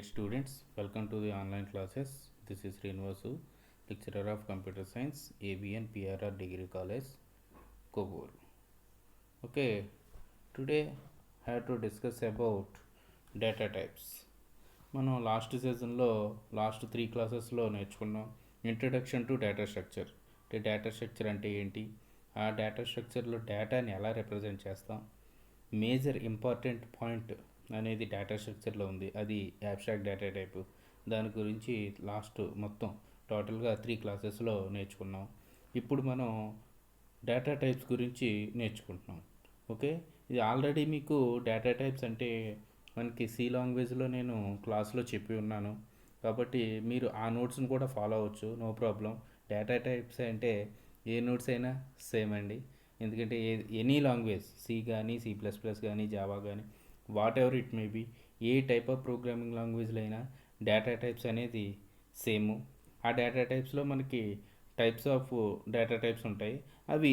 Dear students, welcome to the online classes. This is Srinivasu, lecturer of Computer Science, ABN PRR Degree College, Koguru. Okay, today I have to discuss about data types. మనం last 3 క్లాసెస్లో నేర్చుకున్నాం introduction to data structure. అంటే data structure అంటే ఏంటి, ఆ data స్ట్రక్చర్లో డేటాని ఎలా represent చేస్తాం, మేజర్ ఇంపార్టెంట్ పాయింట్ అనేది డేటా స్ట్రక్చర్లో ఉంది, అది అబ్స్ట్రాక్ట్ డేటా టైపు. దాని గురించి మొత్తం టోటల్గా 3 క్లాసెస్లో నేర్చుకున్నాం. ఇప్పుడు మనం డేటా టైప్స్ గురించి నేర్చుకుంటున్నాం. ఓకే, ఇది ఆల్రెడీ మీకు డేటా టైప్స్ అంటే మనకి సి లాంగ్వేజ్లో నేను క్లాస్లో చెప్పి ఉన్నాను, కాబట్టి మీరు ఆ నోట్స్ని కూడా ఫాలో అవ్వచ్చు, నో ప్రాబ్లం. డేటా టైప్స్ అంటే ఏ నోట్స్ అయినా సేమ్ అండి, ఎందుకంటే ఎనీ లాంగ్వేజ్, సి కానీ C++ కానీ జావా కానీ whatever it may be, a type of programming లాంగ్వేజ్లో అయినా డేటా టైప్స్ అనేది సేమ్. ఆ డేటా టైప్స్లో మనకి టైప్స్ ఆఫ్ డేటా టైప్స్ ఉంటాయి. అవి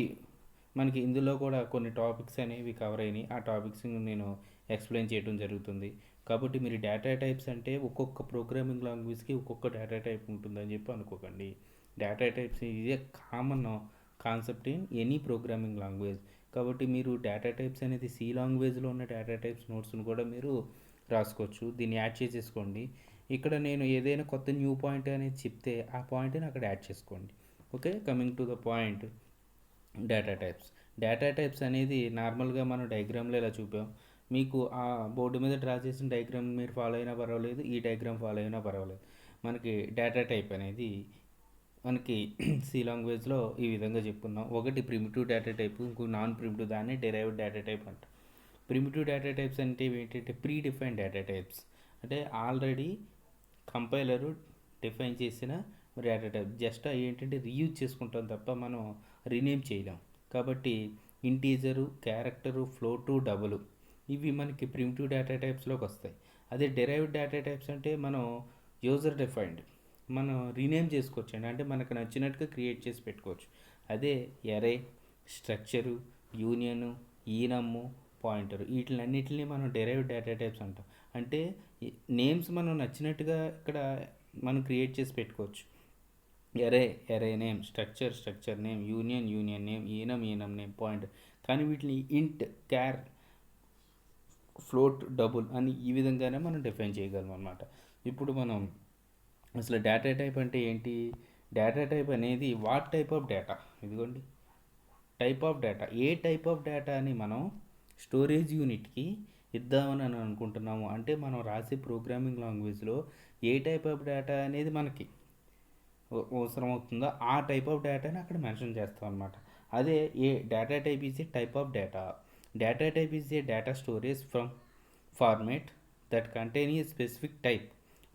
మనకి ఇందులో కూడా కొన్ని టాపిక్స్ అనేవి కవర్ అయినాయి, ఆ టాపిక్స్ నేను ఎక్స్ప్లెయిన్ చేయడం జరుగుతుంది. కాబట్టి మీరు డేటా టైప్స్ అంటే ఒక్కొక్క ప్రోగ్రామింగ్ లాంగ్వేజ్కి ఒక్కొక్క డేటా టైప్ ఉంటుందని చెప్పి అనుకోకండి. డేటా టైప్స్ ఇది common concept in any programming language. కాబట్టి మీరు డేటా టైప్స్ అనేది సి లాంగ్వేజ్లో ఉన్న డేటా టైప్స్ నోట్స్ను కూడా మీరు రాసుకోవచ్చు, దీన్ని యాడ్ చేసేసుకోండి. ఇక్కడ నేను ఏదైనా కొత్త న్యూ పాయింట్ అనేది చెప్తే ఆ పాయింట్ని అక్కడ యాడ్ చేసుకోండి. Okay, coming to the point, data types అనేది నార్మల్గా మనం డయాగ్రామ్లో ఇలా చూపాం. మీకు ఆ బోర్డు మీద డ్రా చేసిన డయాగ్రామ్ మీరు ఫాలో అయినా పర్వాలేదు, ఈ డయాగ్రామ్ ఫాలో అయినా పర్వాలేదు. మనకి డేటా టైప్ అనేది మనకి సి లాంగ్వేజ్లో ఈ విధంగా చెప్పుకున్నాం. ఒకటి ప్రిమిటివ్ డేటా టైప్, ఇంకో నాన్ ప్రిమిటివ్, దాన్ని డెరైవ్డ్ డేటా టైప్ అంట. ప్రిమిటివ్ డేటా టైప్స్ అంటే ఏంటంటే ప్రీ డిఫైన్ డేటా టైప్స్, అంటే ఆల్రెడీ కంపైలరు డిఫైన్ చేసిన డేటా టైప్, జస్ట్ ఏంటంటే రీయూజ్ చేసుకుంటాం తప్ప మనం రీనేమ్ చేయలేం. కాబట్టి ఇంటీజరు, క్యారెక్టరు, ఫ్లోటు, డబుల్ ఇవి మనకి ప్రిమిటివ్ డేటా టైప్స్లోకి వస్తాయి. అదే డెరైవ్డ్ డేటా టైప్స్ అంటే మనం యూజర్ డిఫైన్డ్, మనం రీనేమ్ చేసుకోవచ్చు అండి, అంటే మనకు నచ్చినట్టుగా క్రియేట్ చేసి పెట్టుకోవచ్చు. అదే ఎరే, స్ట్రక్చరు, యూనియను, ఈనమ్ము, పాయింటరు, వీటిలన్నిటిని మనం డెరైవ్డ్ డేటా టైప్స్ అంటాం. అంటే నేమ్స్ మనం నచ్చినట్టుగా ఇక్కడ మనం క్రియేట్ చేసి పెట్టుకోవచ్చు. Array name, structure name, union name, enum name, point. కానీ వీటిని ఇంట్, క్యార్, ఫ్లోట్, డబుల్ అని ఈ విధంగానే మనం డిఫైన్ చేయగలం అన్నమాట. ఇప్పుడు మనం అసలు డేటా టైప్ అంటే ఏంటి, డేటా టైప్ అనేది వాట్ టైప్ ఆఫ్ డేటా, ఇదిగోండి type of data, A type of data అని మనం స్టోరేజ్ యూనిట్కి ఇద్దామని అనుకుంటున్నాము. అంటే మనం రాసే ప్రోగ్రామింగ్ లాంగ్వేజ్లో ఏ టైప్ ఆఫ్ డేటా అనేది మనకి అవసరం అవుతుందో ఆ టైప్ ఆఫ్ డేటాని అక్కడ మెన్షన్ చేస్తాం అనమాట. అదే a data type is a type of data. Data type is a data storage from format that contain a specific type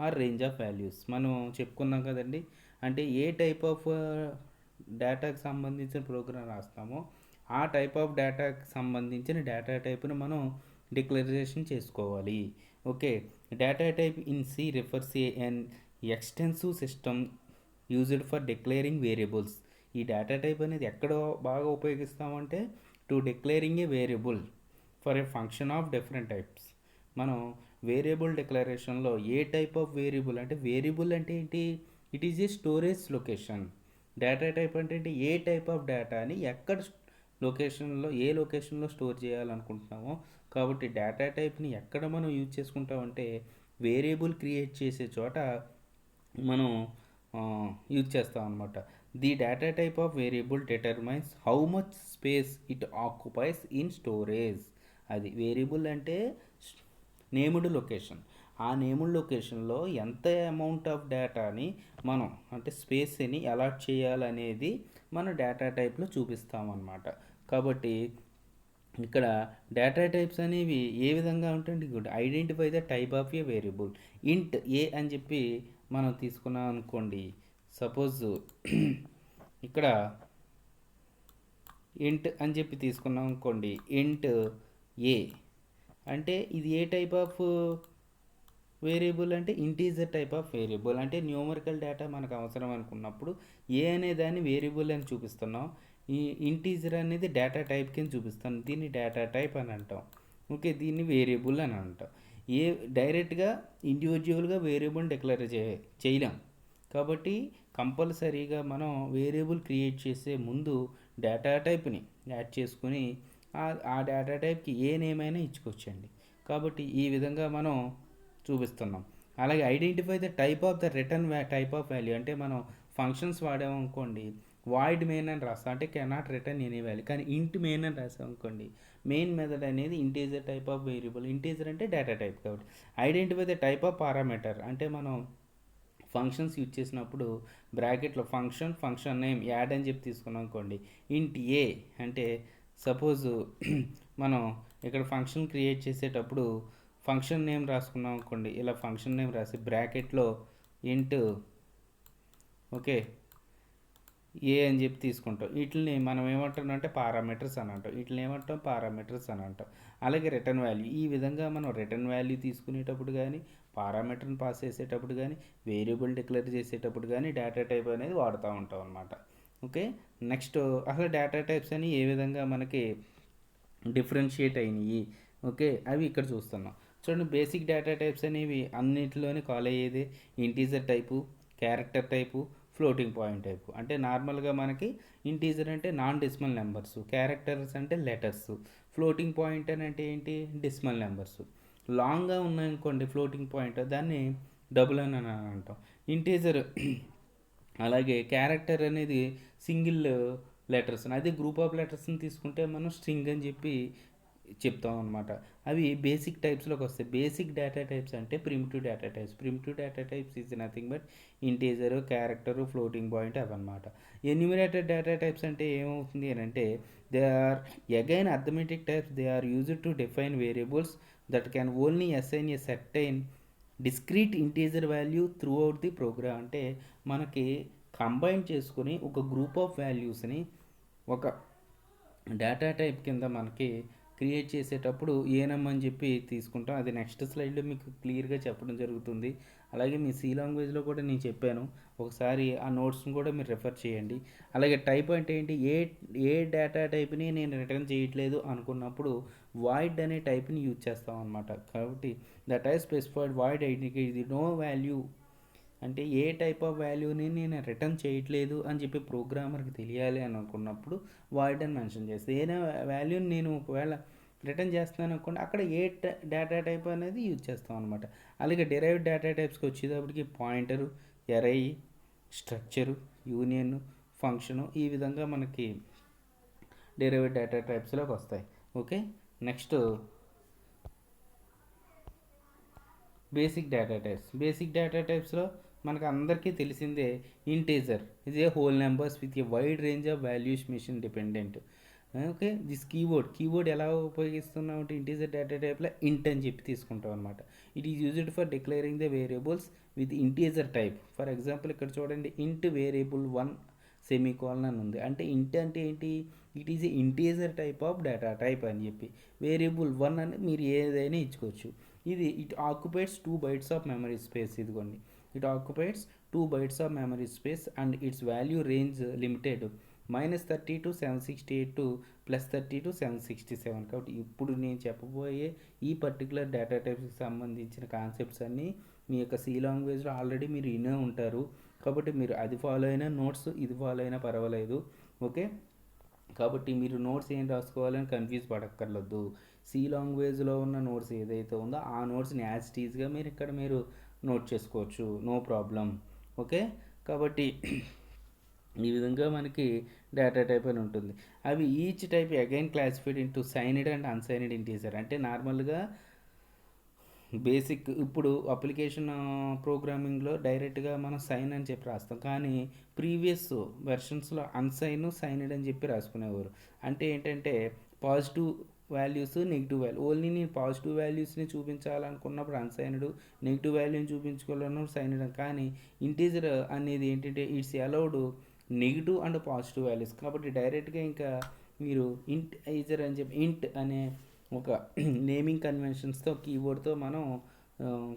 or range of values. మనం చెప్పుకున్నాం కదండి, అంటే ఏ టైప్ ఆఫ్ డేటాకి సంబంధించిన ప్రోగ్రామ్ రాస్తామో ఆ టైప్ ఆఫ్ డేటాకి సంబంధించిన డేటా టైప్ను మనం డిక్లరేషన్ చేసుకోవాలి. Okay, data type in C refers an extensive system used for declaring variables. ఈ డేటా టైప్ అనేది ఎక్కడ బాగా ఉపయోగిస్తామంటే to declaring a variable for a function of different types. మనం వేరియబుల్ డిక్లరేషన్లో ఏ టైప్ ఆఫ్ వేరియబుల్, అంటే వేరియబుల్ అంటే ఏంటి, it is a storage location. Data type అంటే ఏంటి, ఏ టైప్ ఆఫ్ డేటాని ఎక్కడ లొకేషన్లో, ఏ లొకేషన్లో స్టోర్ చేయాలనుకుంటున్నామో. కాబట్టి డేటా టైప్ని ఎక్కడ మనం యూజ్ చేసుకుంటామంటే వేరియబుల్ క్రియేట్ చేసే చోట మనం యూజ్ చేస్తాం అనమాట. The data type of variable determines how much space it occupies in storage. అది వేరియబుల్ అంటే నేమ్డ్ లొకేషన్, ఆ నేమ్డ్ లొకేషన్లో ఎంత అమౌంట్ ఆఫ్ డేటాని మనం, అంటే స్పేస్ని అలాట్ చేయాలనేది మన డేటా టైప్లో చూపిస్తామన్నమాట. కాబట్టి ఇక్కడ డేటా టైప్స్ అనేవి ఏ విధంగా ఉంటాయండి, good identify the type of A variable. ఇంట్ ఏ అని చెప్పి మనం తీసుకున్నాం అనుకోండి, సపోజ్ ఇక్కడ ఇంట్ అని చెప్పి తీసుకున్నాం అనుకోండి, ఇంట్ ఏ అంటే ఇది ఏ టైప్ ఆఫ్ వేరియబుల్, అంటే ఇంటీజర్ టైప్ ఆఫ్ వేరియబుల్. అంటే న్యూమరికల్ డేటా మనకు అవసరం అనుకున్నప్పుడు ఏ అనే దాన్ని వేరియబుల్ అని చూపిస్తున్నాం, ఈ ఇంటీజర్ అనేది డేటా టైప్ కింద చూపిస్తాం, దీన్ని డేటా టైప్ అని అంటాం. ఓకే, దీన్ని వేరియబుల్ అని అంటాం. డైరెక్ట్గా ఇండివిజువల్గా వేరియబుల్ డిక్లేర్ చేయలేం. కాబట్టి కంపల్సరీగా మనం వేరియబుల్ క్రియేట్ చేసే ముందు డేటా టైప్ని యాడ్ చేసుకుని ఆ డేటా టైప్కి ఏ నేమ్ అయినా ఇచ్చుకోవచ్చండి. కాబట్టి ఈ విధంగా మనం చూపిస్తున్నాం. అలాగే identify the type of the return type of value, అంటే మనం ఫంక్షన్స్ వాడామనుకోండి వాయిడ్ మెయిన్ అని రాస్తాం, అంటే కెనాట్ రిటర్న్ ఎనీ వాల్యూ. కానీ ఇంట్ మెయిన్ అని రాస్తాం అనుకోండి, మెయిన్ మెథడ్ అనేది integer type of variable. Integer అంటే డేటా టైప్. కాబట్టి identify the type of parameter, అంటే మనం ఫంక్షన్స్ యూజ్ చేసినప్పుడు బ్రాకెట్లో ఫంక్షన్ నేమ్ యాడ్ అని చెప్పి తీసుకున్నాం అనుకోండి. ఇంట్ ఏ అంటే సపోజ్ మనం ఇక్కడ ఫంక్షన్ క్రియేట్ చేసేటప్పుడు ఫంక్షన్ నేమ్ రాసుకున్నాం అనుకోండి, ఇలా ఫంక్షన్ నేమ్ రాసి బ్రాకెట్లో ఇంట్ ఓకే ఏ అని చెప్పి తీసుకుంటాం. వీటిని మనం ఏమంటాం అంటే పారామీటర్స్ అని అంటాం. వీటిని ఏమంటాం పారామీటర్స్ అని అంటాం. అలాగే రిటర్న్ వాల్యూ, ఈ విధంగా మనం రిటర్న్ వాల్యూ తీసుకునేటప్పుడు కానీ, పారామీటర్ని పాస్ చేసేటప్పుడు కానీ, వేరియబుల్ డిక్లేర్ చేసేటప్పుడు కానీ డేటా టైప్ అనేది వాడుతూ ఉంటాం అనమాట. ఓకే, నెక్స్ట్ అసలు డేటా టైప్స్ అని ఏ విధంగా మనకి డిఫరెన్షియేట్ అయినాయి, ఓకే, అవి ఇక్కడ చూస్తున్నాం. చూడండి, బేసిక్ డేటా టైప్స్ అనేవి అన్నింటిలోనే కాల్ అయ్యేది integer type, character type, floating point type. అంటే నార్మల్గా మనకి ఇంటీజర్ అంటే నాన్ డెసిమల్ నెంబర్స్, క్యారెక్టర్స్ అంటే లెటర్స్, ఫ్లోటింగ్ పాయింట్ అని అంటే ఏంటి డెసిమల్ నెంబర్స్. లాంగ్గా ఉన్నాయనుకోండి ఫ్లోటింగ్ పాయింట్, దాన్ని డబుల్ అని అంటాం. ఇంటీజర్ అలాగే క్యారెక్టర్ అనేది సింగిల్ లెటర్స్, అదే గ్రూప్ ఆఫ్ లెటర్స్ని తీసుకుంటే మనం స్ట్రింగ్ అని చెప్పి చెప్తాం అనమాట. అవి బేసిక్ టైప్స్లోకి వస్తాయి. బేసిక్ డేటా టైప్స్ అంటే primitive data types. Primitive data types is nothing but integer, character, floating point అవన్నమాట. ఎన్యూమరేటెడ్ డేటా టైప్స్ అంటే ఏమవుతుంది అని అంటే they are again arithmetic types. They are used to define variables that can only assign a certain discrete integer value throughout the program. అంటే మనకి combine చేసుకుని ఒక group of వాల్యూస్ని ఒక డేటా టైప్ కింద మనకి క్రియేట్ చేసేటప్పుడు ఏనమ్మని చెప్పి తీసుకుంటాం. అది నెక్స్ట్ స్లైడ్లో మీకు క్లియర్గా చెప్పడం జరుగుతుంది. అలాగే మీ సి లాంగ్వేజ్లో కూడా నేను చెప్పాను, ఒకసారి ఆ నోట్స్ని కూడా మీరు రెఫర్ చేయండి. అలాగే టైప్ అంటే ఏంటి, ఏ డేటా టైప్ని నేను రిటర్న్ చేయట్లేదు అనుకున్నప్పుడు వాయిడ్ అనే టైప్ని యూజ్ చేస్తాం అనమాట. కాబట్టి the type specified void indicate the no value, అంటే ఏ టైప్ ఆఫ్ వాల్యూని నేను రిటర్న్ చేయట్లేదు అని చెప్పి ప్రోగ్రామర్కి తెలియాలి అని అనుకున్నప్పుడు వాయిడ్ అని మెన్షన్ చేస్తే, ఏదైనా వాల్యూని నేను ఒకవేళ రిటర్న్ చేస్తున్నాను అనుకోండి, అక్కడ ఏ డేటా టైప్ అనేది యూజ్ చేస్తాం అనమాట. అలాగే డెరైవ్డ్ డేటా టైప్స్కి వచ్చేటప్పటికి pointer, array, structure, union, function, ఈ విధంగా మనకి డెరైవ్డ్ డేటా టైప్స్లోకి వస్తాయి. Okay, next basic data types. Basic data టైప్స్లో మనకు అందరికీ తెలిసిందే integer is a whole numbers with a wide range of values machine dependent. Okay, this keyword ఎలా ఉపయోగిస్తున్నాం అంటే ఇంటీజర్ డేటా టైప్లో ఇంట్ అని చెప్పి తీసుకుంటాం అనమాట. It is used for declaring the variables with integer type. For example ఇక్కడ చూడండి, ఇంట్ వేరియబుల్ 1 సెమీకోలన్ అని ఉంది. అంటే ఇంట్ అంటే ఏంటి, it is a integer type of data type అని చెప్పి. వేరియబుల్ 1 అని మీరు ఏదైనా ఇచ్చుకోవచ్చు. It occupies 2 bytes of memory space. ఇదిగోండి, it occupies 2 bytes of memory space and its value range limited -30 to 768 to +30 to 767. కాబట్టి ఇప్పుడు నేను చెప్పబోయే ఈ పర్టికులర్ డేటా టైప్స్కి సంబంధించిన కాన్సెప్ట్స్ అన్నీ మీ యొక్క సి లాంగ్వేజ్లో ఆల్రెడీ మీరు వినే ఉంటారు. కాబట్టి మీరు అది ఫాలో అయినా నోట్స్, ఇది ఫాలో అయినా పర్వాలేదు. ఓకే, కాబట్టి మీరు నోట్స్ ఏం రాసుకోవాలని కన్ఫ్యూజ్ పడక్కర్లేదు. సి లాంగ్వేజ్లో ఉన్న నోట్స్ ఏదైతే ఉందో ఆ నోట్స్ని యాజ్ టీజ్గా మీరు ఇక్కడ మీరు నోట్ చేసుకోవచ్చు, నో ప్రాబ్లం. ఓకే, కాబట్టి ఈ విధంగా మనకి డేటా టైప్ అని ఉంటుంది. అవి each type again classified into signed and unsigned integer. అంటే నార్మల్గా బేసిక్ ఇప్పుడు అప్లికేషన్ ప్రోగ్రామింగ్లో డైరెక్ట్గా మనం సైన్ అని చెప్పి రాస్తాం, కానీ ప్రీవియస్ వెర్షన్స్లో అన్సైన్, సైన్డ్ అని చెప్పి రాసుకునేవారు. అంటే ఏంటంటే positive values, negative value, only నేను పాజిటివ్ వాల్యూస్ని చూపించాలనుకున్నప్పుడు అన్సైన్డ్, నెగిటివ్ వాల్యూని చూపించుకోవాలన్నప్పుడు సైన్డ్. కానీ ఇంటీజర్ అనేది ఏంటంటే it's allowed negative and positive values. కాబట్టి డైరెక్ట్గా ఇంకా మీరు ఇంట్ ఈజర్ అని చెప్పి ఇంట్ అనే ఒక నేమింగ్ కన్వెన్షన్స్తో కీబోర్డ్తో మనం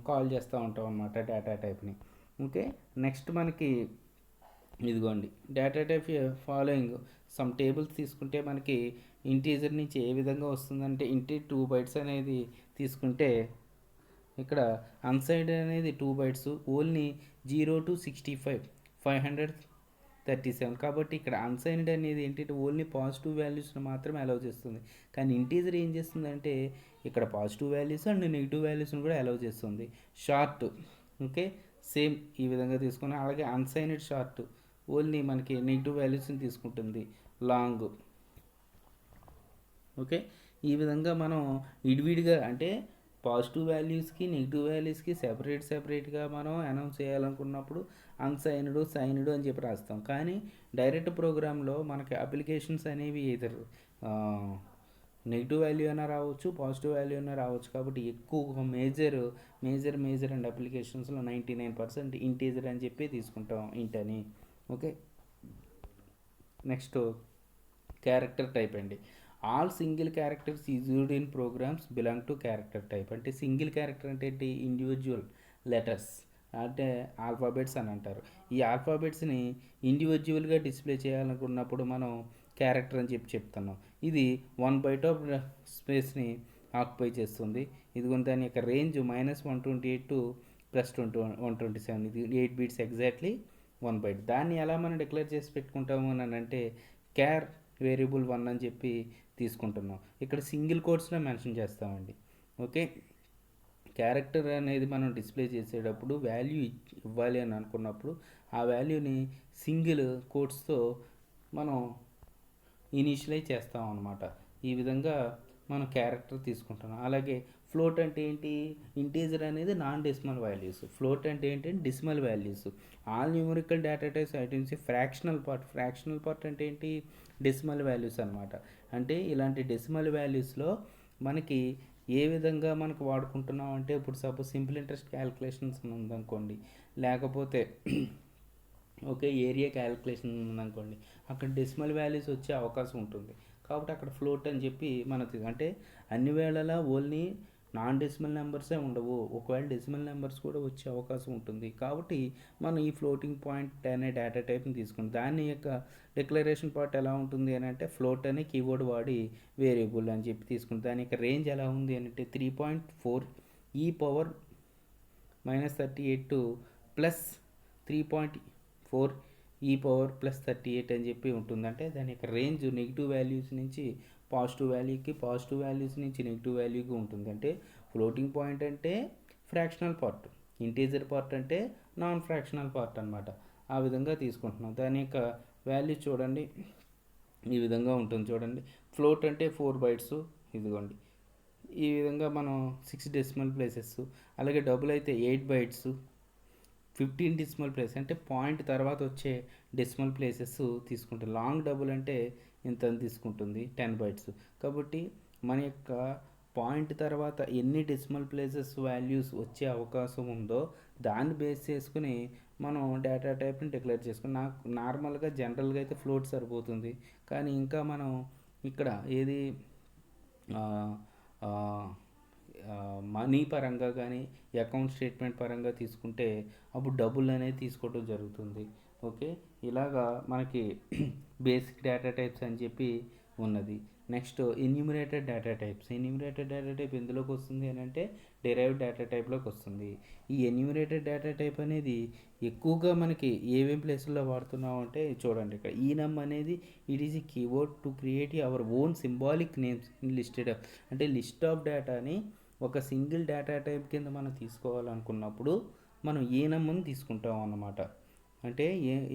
కాల్ చేస్తూ ఉంటాం అన్నమాట డేటా టైప్ని. ఓకే, నెక్స్ట్ మనకి ఇదిగోండి data type following some tables తీసుకుంటే మనకి ఇంటీజర్ నుంచి ఏ విధంగా వస్తుందంటే ఇంటి 2 bytes అనేది తీసుకుంటే ఇక్కడ అన్సైన్డ్ అనేది 2 బైట్స్, ఓన్లీ 0 to 65 537. కాబట్టి ఇక్కడ అన్సైన్డ్ అనేది ఏంటంటే ఓన్లీ పాజిటివ్ వాల్యూస్ని మాత్రమే అలౌ చేస్తుంది. కానీ ఇంటీజర్ ఏం చేస్తుందంటే ఇక్కడ పాజిటివ్ వాల్యూస్ అండ్ నెగిటివ్ వాల్యూస్ని కూడా అలౌ చేస్తుంది. షార్ట్ ఓకే సేమ్ ఈ విధంగా తీసుకుని, అలాగే అన్సైన్డ్ షార్ట్ ఓన్లీ మనకి నెగిటివ్ వాల్యూస్ని తీసుకుంటుంది. లాంగ్ ఓకే ఈ విధంగా మనం విడివిడిగా అంటే పాజిటివ్ వాల్యూస్కి నెగిటివ్ వాల్యూస్కి సెపరేట్గా మనం అనౌన్స్ చేయాలనుకున్నప్పుడు అన్సైన్డ్ సైన్డ్ అని చెప్పి రాస్తాం. కానీ డైరెక్ట్ ప్రోగ్రాంలో మనకి అప్లికేషన్స్ అనేవి ఎదురు నెగిటివ్ వాల్యూ అయినా రావచ్చు, పాజిటివ్ వాల్యూ అయినా రావచ్చు. కాబట్టి ఎక్కువ మేజర్ అండ్ అప్లికేషన్స్లో 99% ఇంటీజర్ అని చెప్పి తీసుకుంటాం ఇంట్ అని. ఓకే నెక్స్ట్ క్యారెక్టర్ టైప్ అండి. All single characters used in programs belong to character type. అంటే సింగిల్ క్యారెక్టర్ అంటే ఏంటి? ఇండివిజువల్ లెటర్స్ అంటే ఆల్ఫాబెట్స్ అని అంటారు. ఈ ఆల్ఫాబెట్స్ని ఇండివిజువల్గా డిస్ప్లే చేయాలనుకున్నప్పుడు మనం క్యారెక్టర్ అని చెప్పి చెప్తున్నాం. ఇది 1 byte ఆఫ్ స్పేస్ని ఆక్యుపై చేస్తుంది. ఇది దాని యొక్క రేంజ్ -128 to +127. ఇది 8 bits ఎగ్జాక్ట్లీ 1 byte. దాన్ని ఎలా మనం డిక్లేర్ చేసి పెట్టుకుంటాము అని అంటే క్యార్ వేరియబుల్ 1 అని చెప్పి తీసుకుంటున్నాం. ఇక్కడ సింగిల్ కోట్స్లో మెన్షన్ చేస్తామండి. ఓకే క్యారెక్టర్ అనేది మనం డిస్ప్లే చేసేటప్పుడు వాల్యూ ఇవ్వాలి అని అనుకున్నప్పుడు ఆ వాల్యూని సింగిల్ కోట్స్తో మనం ఇనిషియలైజ్ చేస్తాం అన్నమాట. ఈ విధంగా మనం క్యారెక్టర్ తీసుకుంటున్నాం. అలాగే ఫ్లోట్ అంటే ఏంటి? ఇంటీజర్ అనేది నాన్ డెసిమల్ వాల్యూస్. ఫ్లోట్ అంటే ఏంటంటే decimal values. All numerical data types identify fractional part అంటే ఏంటి? డెసిమల్ వాల్యూస్ అనమాట. అంటే ఇలాంటి డెసిమల్ వాల్యూస్లో మనకి ఏ విధంగా మనకు వాడుకుంటున్నాం అంటే ఇప్పుడు సపోజ్ సింపుల్ ఇంట్రెస్ట్ క్యాలిక్యులేషన్స్ ఉందనుకోండి, లేకపోతే ఓకే ఏరియా క్యాలిక్యులేషన్ ఉందనుకోండి, అక్కడ డెసిమల్ వాల్యూస్ వచ్చే అవకాశం ఉంటుంది. కాబట్టి అక్కడ ఫ్లోట్ అని చెప్పి మనకి అంటే అన్ని వేళలా ఓన్లీ నాన్ డెసిమల్ నెంబర్సే ఉండవు, ఒకవేళ డెసిమల్ నెంబర్స్ కూడా వచ్చే అవకాశం ఉంటుంది. కాబట్టి మనం ఈ ఫ్లోటింగ్ పాయింట్ అనే డేటా టైప్ని తీసుకుంటాం. దాని యొక్క డిక్లరేషన్ పార్ట్ ఎలా ఉంటుంది అని అంటే ఫ్లోట్ అనే కీవర్డ్ వాడి వేరియబుల్ అని చెప్పి తీసుకుంటాం. దాని యొక్క రేంజ్ ఎలా ఉంది అని అంటే 3.4 e⁻−38 ప్లస్ 3.4 e⁻+38 అని చెప్పి ఉంటుంది. అంటే దాని యొక్క రేంజ్ నెగిటివ్ వాల్యూస్ నుంచి పాజిటివ్ వాల్యూస్ నుంచి నెగిటివ్ వాల్యూకి ఉంటుంది. అంటే ఫ్లోటింగ్ పాయింట్ అంటే ఫ్రాక్షనల్ పార్ట్, ఇంటీజర్ పార్ట్ అంటే నాన్ ఫ్రాక్షనల్ పార్ట్ అనమాట. ఆ విధంగా తీసుకుంటున్నాం. దాని యొక్క వాల్యూ చూడండి ఈ విధంగా ఉంటుంది. చూడండి ఫ్లోట్ అంటే 4 bytes ఇదిగోండి ఈ విధంగా మనం 6 డెసిమల్ ప్లేసెస్, అలాగే డబుల్ అయితే 8 bytes 15 డెసిమల్ ప్లేస్ అంటే పాయింట్ తర్వాత వచ్చే డెసిమల్ ప్లేసెస్ తీసుకుంటాం. లాంగ్ డబుల్ అంటే ఇంత తీసుకుంటుంది 10 bytes. కాబట్టి మన యొక్క పాయింట్ తర్వాత ఎన్ని డెసిమల్ ప్లేసెస్ వాల్యూస్ వచ్చే అవకాశం ఉందో దాన్ని బేస్ చేసుకుని మనం డేటా టైప్ని డిక్లేర్ చేసుకుని నాకు నార్మల్గా జనరల్గా అయితే ఫ్లోట్ సరిపోతుంది. కానీ ఇంకా మనం ఇక్కడ ఏది మనీ పరంగా కానీ అకౌంట్ స్టేట్మెంట్ పరంగా తీసుకుంటే అప్పుడు డబ్బులు అనేది తీసుకోవడం జరుగుతుంది. ఓకే ఇలాగా మనకి బేసిక్ డేటా టైప్స్ అని చెప్పి ఉన్నది. Next enumerated data types. Enumerated data type ఎందులోకి వస్తుంది అని అంటే డెరైవ్డ్ డేటా టైప్లోకి వస్తుంది. ఈ ఎన్యూమరేటెడ్ డేటా టైప్ అనేది ఎక్కువగా మనకి ఏమేం ప్లేసుల్లో వాడుతున్నాం అంటే చూడండి ఇక్కడ ఈనమ్ అనేది ఇట్ ఈజ్ ఈ keyword to create our own symbolic names in listed. అంటే లిస్ట్ ఆఫ్ డేటాని ఒక సింగిల్ డేటా టైప్ కింద మనం తీసుకోవాలనుకున్నప్పుడు మనం ఈనమ్ని తీసుకుంటాం అన్నమాట. అంటే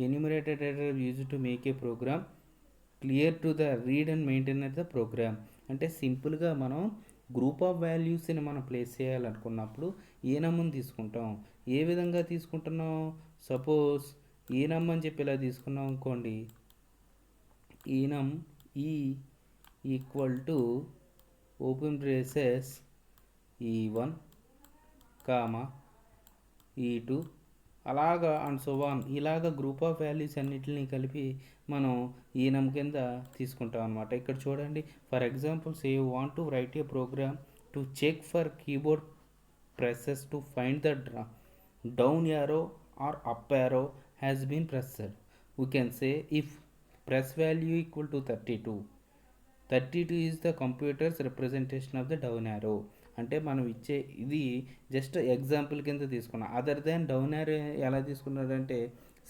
enumerated data use to make a program clear to the read and maintain the program. అంటే సింపుల్గా మనం గ్రూప్ ఆఫ్ వాల్యూస్ని మనం ప్లేస్ చేయాలనుకున్నప్పుడు ఈనమ్ని తీసుకుంటాం. ఏ విధంగా తీసుకుంటున్నాం? సపోజ్ ఈనమ్ అని చెప్పి ఇలా తీసుకున్నాం అనుకోండి, ఈనమ్ ఈ equal to open braces E1 E2 అలాగా అండ్ సో ఆన్ ఇలాగ గ్రూప్ ఆఫ్ వాల్యూస్ అన్నిటిని కలిపి మనం ఈనమ్ కింద తీసుకుంటాం అనమాట. ఇక్కడ చూడండి for example say you want to write a program to check for keyboard presses to find the down arrow or up arrow has been pressed. We can say if press value equal to 32 is the computer's representation of the down arrow. అంటే మనం ఇచ్చే ఇది just example కింద తీసుకున్నాం. Other than down arrow ఎలా తీసుకున్నాడంటే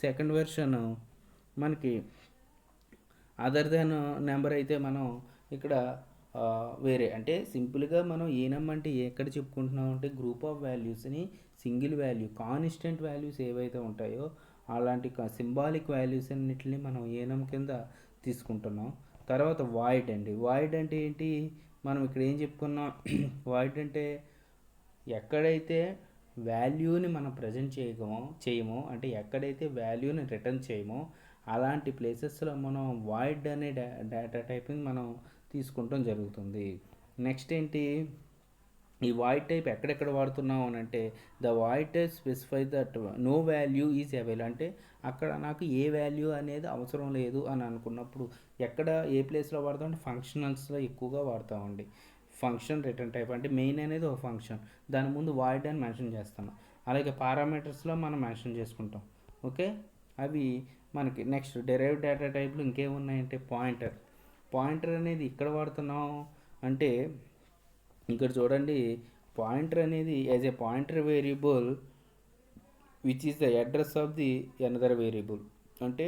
second version మనకి other than number అయితే మనం ఇక్కడ వేరే అంటే సింపుల్గా మనం ఏనమ్ అంటే ఎక్కడ చెప్పుకుంటున్నాం అంటే గ్రూప్ ఆఫ్ వాల్యూస్ని సింగిల్ వాల్యూ కాన్స్టెంట్ వాల్యూస్ ఏవైతే ఉంటాయో అలాంటి సింబాలిక్ వాల్యూస్ అన్నిటిని మనం ఏనమ్ కింద తీసుకుంటున్నాం. తర్వాత వాయిడ్ అండి. వాయిడ్ అంటే ఏంటి, మనం ఇక్కడ ఏం చెప్పుకున్నాం వాయిడ్ అంటే ఎక్కడైతే వాల్యూని మనం ప్రజెంట్ చేయమో అంటే ఎక్కడైతే వాల్యూని రిటర్న్ చేయమో అలాంటి ప్లేసెస్లో మనం వాయిడ్ అనే డేటా టైప్ని మనం తీసుకుంటాం జరుగుతుంది. నెక్స్ట్ ఏంటి, ఈ వాయిడ్ టైప్ ఎక్కడెక్కడ వాడుతున్నాం అని అంటే the void type specify that no value is available అంటే అక్కడ నాకు ఏ వాల్యూ అనేది అవసరం లేదు అని అనుకున్నప్పుడు ఎక్కడ ఏ ప్లేస్లో వాడతామంటే ఫంక్షనల్స్లో ఎక్కువగా వాడతామండి. ఫంక్షన్ రిటర్న్ టైప్ అంటే మెయిన్ అనేది ఒక ఫంక్షన్, దాని ముందు వాయిడ్ అని మెన్షన్ చేస్తాను. అలాగే పారామీటర్స్లో మనం మెన్షన్ చేసుకుంటాం. ఓకే, అవి మనకి నెక్స్ట్ డెరైవ్ డేటా టైప్లు ఇంకేమున్నాయంటే పాయింటర్. పాయింటర్ అనేది ఇక్కడ వాడుతున్నాం అంటే ఇక్కడ చూడండి, పాయింటర్ అనేది as a pointer variable which is the address of the another variable. అంటే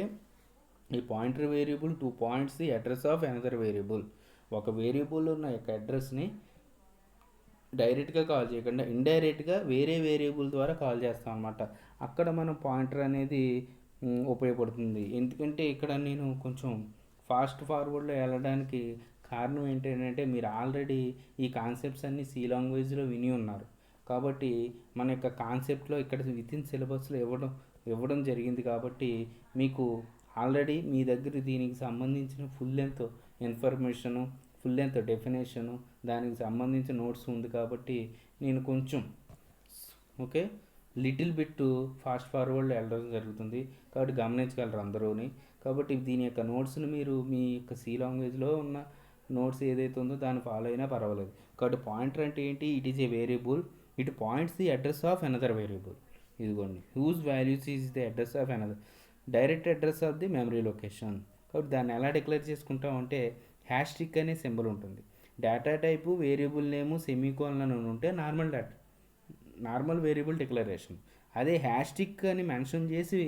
ఈ pointer variable 2 points the address of another variable. ఒక వేరియబుల్ ఉన్న యొక్క అడ్రస్ని డైరెక్ట్గా కాల్ చేయకుండా ఇండైరెక్ట్గా వేరే వేరియబుల్ ద్వారా కాల్ చేస్తాం అనమాట. అక్కడ మనం పాయింటర్ అనేది ఉపయోగపడుతుంది. ఎందుకంటే ఇక్కడ నేను కొంచెం ఫాస్ట్ ఫార్వర్డ్లో వెళ్ళడానికి కారణం ఏంటంటే మీరు ఆల్రెడీ ఈ కాన్సెప్ట్స్ అన్నీ సి లాంగ్వేజ్లో విని ఉన్నారు కాబట్టి మన యొక్క కాన్సెప్ట్లో ఇక్కడ వితిన్ సిలబస్లో ఇవ్వడం జరిగింది కాబట్టి మీకు ఆల్రెడీ మీ దగ్గర దీనికి సంబంధించిన full length information, full length definition, దానికి సంబంధించిన నోట్స్ ఉంది కాబట్టి నేను కొంచెం ఓకే లిటిల్ బిట్ ఫాస్ట్ ఫార్వర్డ్లో వెళ్ళడం జరుగుతుంది కాబట్టి గమనించగలరు అందరూని. కాబట్టి దీని యొక్క నోట్స్ని మీరు మీ యొక్క సి లాంగ్వేజ్లో ఉన్న నోట్స్ ఏదైతే ఉందో దాన్ని ఫాలో అయినా పర్వాలేదు. కాబట్టి పాయింటర్ అంటే ఏంటి, it is a variable, it points the address of another variable. ఇదిగోండి, whose values is the address of another direct address of the memory location. కాబట్టి దాన్ని ఎలా డిక్లేర్ చేసుకుంటాం అంటే హ్యాష్ ట్రిక్ అనే సింబల్ ఉంటుంది. Data type variable name semicolon అని ఉంటే నార్మల్ వేరియబుల్ డిక్లరేషన్. అదే హ్యాష్ ట్రిక్ అని మెన్షన్ చేసి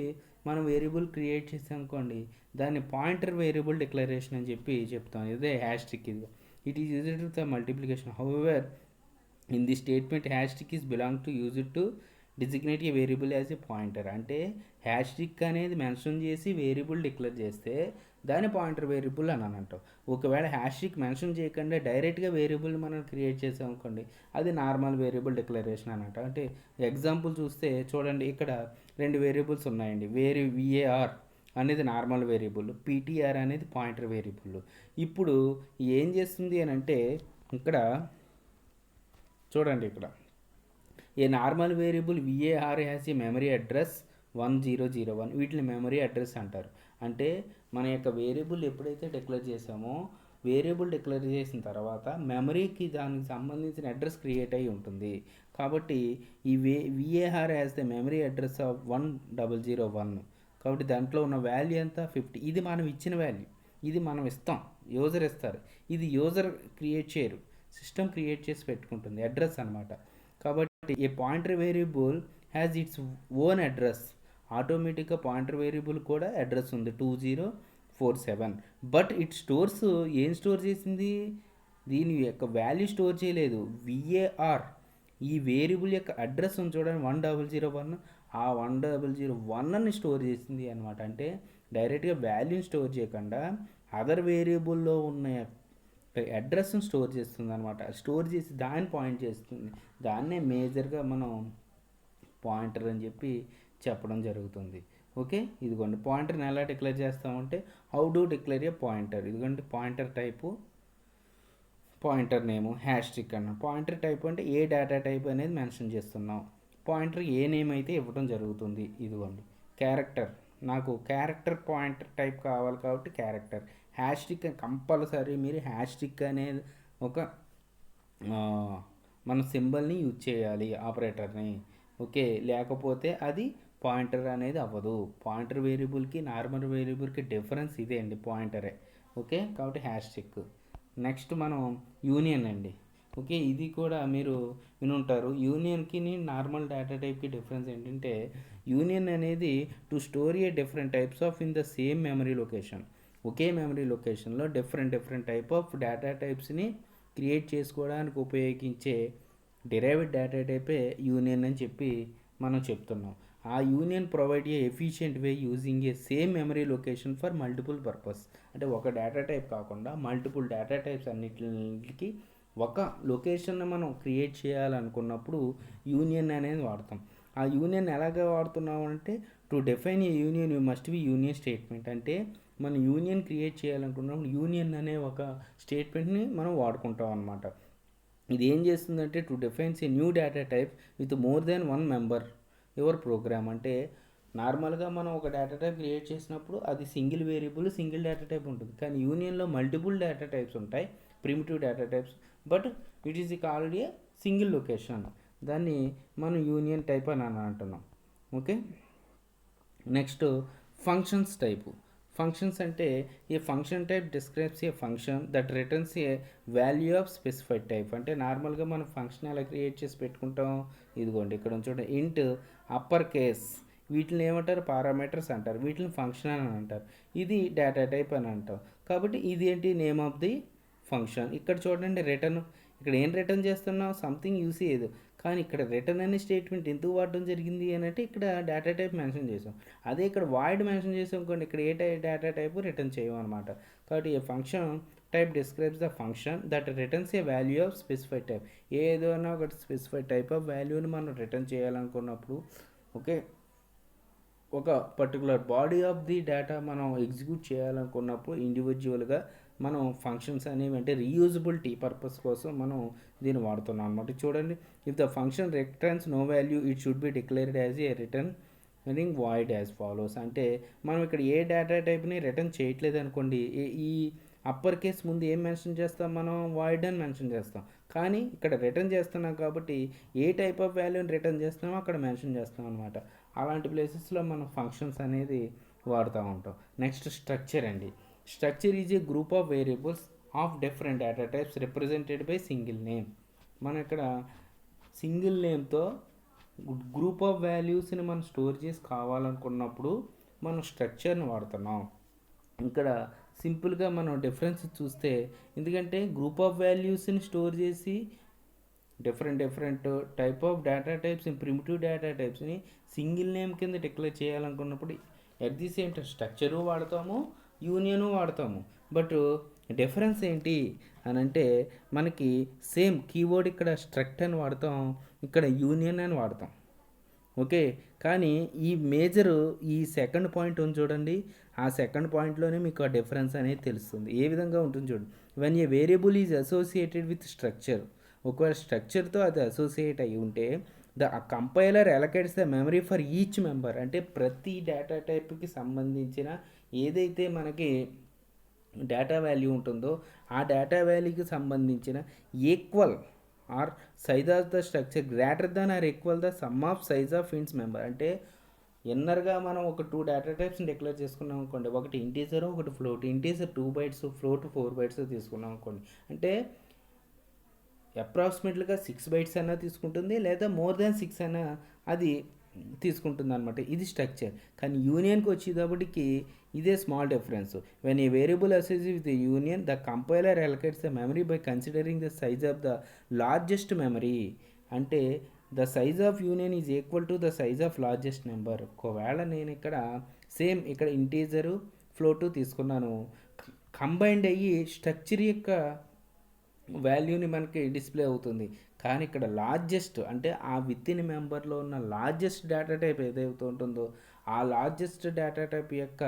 మనం వేరియబుల్ క్రియేట్ చేసాం అనుకోండి దాన్ని పాయింటర్ వేరియబుల్ డిక్లరేషన్ అని చెప్తాం. ఇదే హ్యాష్ ట్రిక్. ఇది it is used to the multiplication. However in the statement hash trick is belong to use to designate A variable as a pointer. అంటే హ్యాష్ ట్రిక్ అనేది mention చేసి variable declare చేస్తే దాన్ని pointer variable అని అంటాం. ఒకవేళ hash trick mention చేయకుండా డైరెక్ట్గా వేరియబుల్ మనం క్రియేట్ చేసాం అనుకోండి అది నార్మల్ వేరియబుల్ డిక్లరేషన్ అని అంటాం. అంటే ఎగ్జాంపుల్ చూస్తే చూడండి, ఇక్కడ 2 వేరియబుల్స్ ఉన్నాయండి. VAR అనేది నార్మల్ వేరియబుల్, PTR అనేది పాయింటర్ వేరియబుల్. ఇప్పుడు ఏం చేస్తుంది అని అంటే ఇక్కడ చూడండి, ఇక్కడ a normal variable VAR has a memory address 1001. వీటిని మెమరీ అడ్రస్ అంటారు. అంటే మన యొక్క వేరియబుల్ ఎప్పుడైతే డిక్లేర్ చేసామో వేరియబుల్ డిక్లేర్ చేసిన తర్వాత మెమరీకి దానికి సంబంధించిన అడ్రస్ క్రియేట్ అయి ఉంటుంది. కాబట్టి ఈ VAR as the memory address of 1001. కాబట్టి దాంట్లో ఉన్న వాల్యూ ఎంత 50. ఇది మనం ఇచ్చిన వాల్యూ, ఇది మనం ఇస్తాం, యూజర్ ఇస్తారు. ఇది యూజర్ క్రియేట్ చేయరు, సిస్టమ్ క్రియేట్ చేసి పెట్టుకుంటుంది అడ్రస్ అనమాట. కాబట్టి ఏ pointer variable has its own address. ఆటోమేటిక్గా పాయింటర్ వేరియబుల్ కూడా అడ్రస్ ఉంది 2047. బట్ ఇట్ స్టోర్స్ ఏం స్టోర్ చేసింది, దీని యొక్క వాల్యూ స్టోర్ చేయలేదు. VAR ఈ వేరియబుల్ యొక్క అడ్రస్ ఉంది చూడండి 1001, ఆ 1001ని స్టోర్ చేసింది అనమాట. అంటే డైరెక్ట్గా వాల్యూని స్టోర్ చేయకుండా అదర్ వేరియబుల్లో ఉన్న అడ్రస్ని స్టోర్ చేస్తుంది అనమాట. స్టోర్ చేసి దాన్ని పాయింట్ చేస్తుంది. దాన్నే మేజర్గా మనం పాయింటర్ అని చెప్పడం జరుగుతుంది. ఓకే, ఇదిగోండి పాయింటర్ని ఎలా డిక్లేర్ చేస్తామంటే how do declare a pointer. ఇదిగోండి పాయింటర్ టైపు, పాయింటర్ నేము, హ్యాష్ ట్రిక్ అన్న. పాయింటర్ టైప్ అంటే ఏ డేటా టైప్ అనేది మెన్షన్ చేస్తున్నాం, పాయింటర్ ఏ నేమ్ అయితే ఇవ్వడం జరుగుతుంది. ఇదిగోండి క్యారెక్టర్, నాకు క్యారెక్టర్ పాయింటర్ టైప్ కావాలి కాబట్టి క్యారెక్టర్. హ్యాష్ ట్రిక్ కంపల్సరీ మీరు హ్యాష్ ట్రిక్ అనేది ఒక మన సింబల్ని యూజ్ చేయాలి ఆపరేటర్ని. ఓకే, లేకపోతే అది పాయింటర్ అనేది అవ్వదు. పాయింటర్ వేరియబుల్కి నార్మల్ వేరియబుల్కి డిఫరెన్స్ ఇదే అండి, పాయింటరే. ఓకే, కాబట్టి హ్యాష్ ట్రిక్. నెక్స్ట్ మనం యూనియన్ అండి. ఓకే, ఇది కూడా మీరు వినుంటారు. యూనియన్కి నార్మల్ డేటా టైప్కి డిఫరెన్స్ ఏంటంటే, యూనియన్ అనేది to store a different types of in the same memory location. ఒకే మెమరీ లొకేషన్లో డిఫరెంట్ టైప్ ఆఫ్ డేటా టైప్స్ని క్రియేట్ చేసుకోవడానికి ఉపయోగించే డిరైవ్డ్ డేటా టైపే యూనియన్ అని చెప్పి మనం చెప్తున్నాం. ఆ union provide a efficient way using a same memory location for multiple purpose. అంటే ఒక డేటా టైప్ కాకుండా మల్టిపుల్ డేటా టైప్స్ అన్నిటికి ఒక లొకేషన్ మనం క్రియేట్ చేయాలనుకున్నప్పుడు యూనియన్ అనేది వాడతాం. ఆ యూనియన్ ఎలాగ వాడుతున్నాం అంటే, to define A union you must be union statement. అంటే మనం యూనియన్ క్రియేట్ చేయాలనుకున్నప్పుడు యూనియన్ అనే ఒక స్టేట్మెంట్ని మనం వాడుకుంటాం అన్నమాట. ఇది ఏం చేస్తుందంటే, to defines a new data type with more then one member your program. అంటే నార్మల్గా మనం ఒక డేటా టైప్ క్రియేట్ చేసినప్పుడు అది single variable single data type ఉంటుంది. కానీ యూనియన్లో మల్టిపుల్ డేటా టైప్స్ ఉంటాయి, primitive data types, but it is called a single location. దాన్ని మనం యూనియన్ టైప్ అని అంటున్నాం. Okay, next functions type. Functions అంటే a function type describes a function that returns a value of specified type. అంటే నార్మల్గా మనం function ఎలా create చేసి పెట్టుకుంటాం, ఇదిగోండి ఇక్కడ చూడండి, ఇంట్, అప్పర్ కేస్, వీటిని ఏమంటారు, పారామీటర్స్ అంటారు, వీటిని ఫంక్షన్ అని అంటారు. ఇది డేటా టైప్ అని అంటాం. కాబట్టి ఇది ఏంటి, నేమ్ ఆఫ్ ది ఫంక్షన్. ఇక్కడ చూడండి రిటర్న్, ఇక్కడ ఏం రిటర్న్ చేస్తున్నాం, సంథింగ్ యూస్ చేయదు. కానీ ఇక్కడ రిటర్న్ అనే స్టేట్మెంట్ ఎందుకు వాడడం జరిగింది అని అంటే, ఇక్కడ డేటా టైప్ మెన్షన్ చేసాం. అదే ఇక్కడ వాయిడ్ మెన్షన్ చేసాం అనుకోండి, ఇక్కడ ఏ డేటా టైప్ రిటర్న్ చేయమన్నమాట. కాబట్టి a function type describes the function that returns a value of specified type. ఏదైనా ఒకటి స్పెసిఫైడ్ టైప్ ఆఫ్ వాల్యూని మనం రిటర్న్ చేయాలనుకున్నప్పుడు, ఓకే, ఒక particular body of the data మనం ఎగ్జిక్యూట్ చేయాలనుకున్నప్పుడు ఇండివిజువల్గా మనం ఫంక్షన్స్ అనేవి, అంటే రీయూజబిలిటీ పర్పస్ కోసం మనం దీన్ని వాడుతున్నాం అనమాట. చూడండి, if the function returns no value it should be declared as a return void as follows. అంటే మనం ఇక్కడ ఏ డేటా టైప్ని రిటర్న్ చేయట్లేదు అనుకోండి, ఈ అప్పర్ కేస్ ముందు ఏం మెన్షన్ చేస్తాం, మనం వాయిడ్ అని మెన్షన్ చేస్తాం. కానీ ఇక్కడ రిటర్న్ చేస్తున్నాం కాబట్టి ఏ టైప్ ఆఫ్ వాల్యూని రిటర్న్ చేస్తున్నామో అక్కడ మెన్షన్ చేస్తాం అనమాట. అలాంటి ప్లేసెస్లో మనం ఫంక్షన్స్ అనేది వాడుతూ ఉంటాం. నెక్స్ట్ స్ట్రక్చర్ అండి. Structure is a group of variables of different data types represented by single name. మనం ఇక్కడ సింగిల్ నేమ్తో గ్రూప్ ఆఫ్ వాల్యూస్ని మనం స్టోర్ చేసి కావాలనుకున్నప్పుడు మనం స్ట్రక్చర్ని వాడుతున్నాం. ఇక్కడ సింపుల్గా మనం డిఫరెన్స్ చూస్తే, ఎందుకంటే గ్రూప్ ఆఫ్ వాల్యూస్ని స్టోర్ చేసి different type of data types, primitive data టైప్స్ని సింగిల్ నేమ్ కింద డిక్లేర్ చేయాలనుకున్నప్పుడు at the same time structure వాడతాము, యూనియను వాడతాము. బట్ డిఫరెన్స్ ఏంటి అని అంటే, మనకి సేమ్ కీవర్డ్ ఇక్కడ స్ట్రక్ట్ అని వాడతాం, ఇక్కడ యూనియన్ అని వాడతాం. ఓకే, కానీ ఈ సెకండ్ పాయింట్ ఉంది చూడండి, ఆ సెకండ్ పాయింట్లోనే మీకు ఆ డిఫరెన్స్ అనేది తెలుస్తుంది. ఏ విధంగా ఉంటుంది చూడండి, when a variable is associated with structure, ఒకవేళ స్ట్రక్చర్తో అది అసోసియేట్ అయి ఉంటే the compiler allocates the memory for each member. అంటే ప్రతి డేటా టైప్కి సంబంధించిన ఏదైతే మనకి డేటా వాల్యూ ఉంటుందో ఆ డేటా వాల్యూకి సంబంధించిన equal or size of the structure greater than or equal the sum of size of ints member. అంటే ఇన్నర్గా మనం ఒక 2 డేటా టైప్స్ని డిక్లేర్ చేసుకున్నాం అనుకోండి, ఒకటి ఇంటీజర్ ఒకటి float. Integer 2 bytes, float 4 bytes తీసుకున్నాం అనుకోండి, అంటే అప్రాక్సిమేట్లీగా 6 bytes అయినా తీసుకుంటుంది, లేదా మోర్ దాన్ 6 అయినా అది తీసుకుంటుంది అనమాట. ఇది స్ట్రక్చర్. కానీ యూనియన్కి వచ్చేటప్పటికి ఇదే small difference. When a variable associate with union the compiler allocates the memory by considering the size of the largest memory. అంటే the size of union is equal to the size of largest number. ఒకవేళ నేను ఇక్కడ same ఇక్కడ integer float తీసుకున్నాను, combined అయ్యి structure యొక్క వాల్యూని మనకి డిస్ప్లే అవుతుంది. కానీ ఇక్కడ లార్జెస్ట్ అంటే ఆ విత్ ఇన్ మెంబర్లో ఉన్న లార్జెస్ట్ డేటా టైప్ ఏదైతే ఉంటుందో ఆ లార్జెస్ట్ డేటా టైప్ యొక్క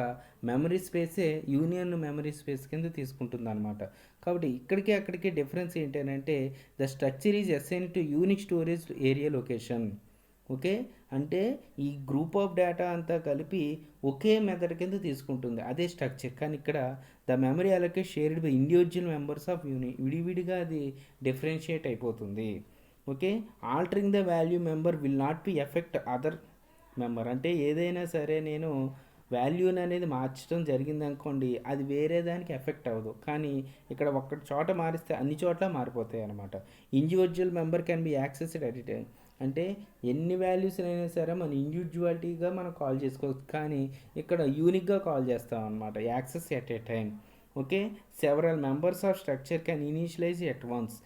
మెమరీ స్పేసే యూనియన్ మెమరీ స్పేస్ కింద తీసుకుంటుంది అనమాట. కాబట్టి ఇక్కడికి అక్కడికి డిఫరెన్స్ ఏంటంటే, the structure is assign to unique storage area location. Okay, అంటే ఈ గ్రూప్ ఆఫ్ డేటా అంతా కలిపి ఒకే మెథడ్ కింద తీసుకుంటుంది, అదే స్ట్రక్చర్. కానీ ఇక్కడ the memory allocate shared by individual members of unit, విడివిడిగా అది డిఫరెన్షియేట్ అయిపోతుంది. Okay, altering the value member will not be effect other member. అంటే ఏదైనా సరే నేను వాల్యూని అనేది మార్చడం జరిగింది అనుకోండి, అది వేరే దానికి ఎఫెక్ట్ అవ్వదు. కానీ ఇక్కడ ఒక్క చోట మారిస్తే అన్ని చోట్ల మారిపోతాయి అనమాట. Individual member can be accessed at a time. అంటే ఎన్ని వాల్యూస్ అయినా సరే మన ఇండివిజువాలిటీగా మనం కాల్ చేసుకోవచ్చు, కానీ ఇక్కడ యూనిక్గా కాల్ చేస్తాం అనమాట. Access at a time. Okay, several members of structure can initialise at once.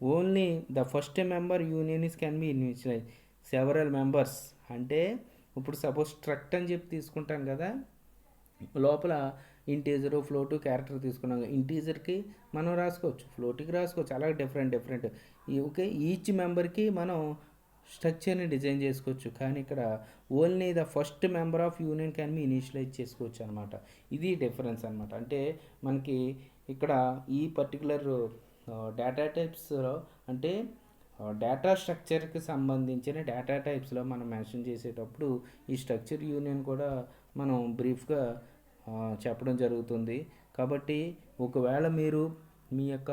Only the first member unions can be initialise. Several members అంటే ఇప్పుడు సపోజ్ స్ట్రక్ట్ అని చెప్పి తీసుకుంటాను కదా, లోపల ఇంటీజరు ఫ్లోటు క్యారెక్టర్ తీసుకున్నాం. ఇంటీజర్కి మనం రాసుకోవచ్చు, ఫ్లోట్కి రాసుకోవచ్చు, అలాగే డిఫరెంట్ ఓకే, ఈచ్ మెంబర్కి మనం స్ట్రక్చర్ని డిజైన్ చేసుకోవచ్చు. కానీ ఇక్కడ only the first member of union can be initialise చేసుకోవచ్చు అనమాట. ఇది డిఫరెన్స్ అనమాట. అంటే మనకి ఇక్కడ ఈ పర్టికులర్ డేటా టైప్స్లో అంటే డేటా స్ట్రక్చర్కి సంబంధించిన డేటా టైప్స్లో మనం మెన్షన్ చేసేటప్పుడు ఈ స్ట్రక్చర్ యూనియన్ కూడా మనం బ్రీఫ్గా చెప్పడం జరుగుతుంది. కాబట్టి ఒకవేళ మీరు మీ యొక్క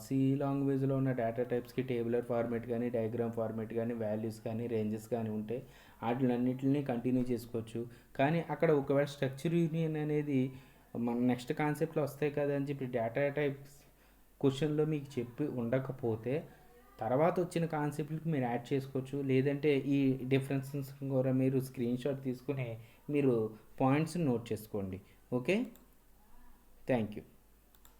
సి లాంగ్వేజ్లో ఉన్న డేటా టైప్స్కి టేబులర్ ఫార్మేట్ కానీ, డయాగ్రామ్ ఫార్మేట్ కానీ, వాల్యూస్ కానీ, రేంజెస్ కానీ ఉంటే వాటిలన్నింటినీ కంటిన్యూ చేసుకోవచ్చు. కానీ అక్కడ ఒకవేళ స్ట్రక్చర్ యూనియన్ అనేది మన నెక్స్ట్ కాన్సెప్ట్లో వస్తాయి కదా అని చెప్పి డేటా టైప్స్ క్వశ్చన్లో మీకు చెప్పి ఉండకపోతే తర్వాత వచ్చిన కాన్సెప్ట్కి మీరు యాడ్ చేసుకోవచ్చు. లేదంటే ఈ డిఫరెన్సెస్ కూడా మీరు స్క్రీన్ షాట్ తీసుకుని మీరు పాయింట్స్ని నోట్ చేసుకోండి. Okay, thank you.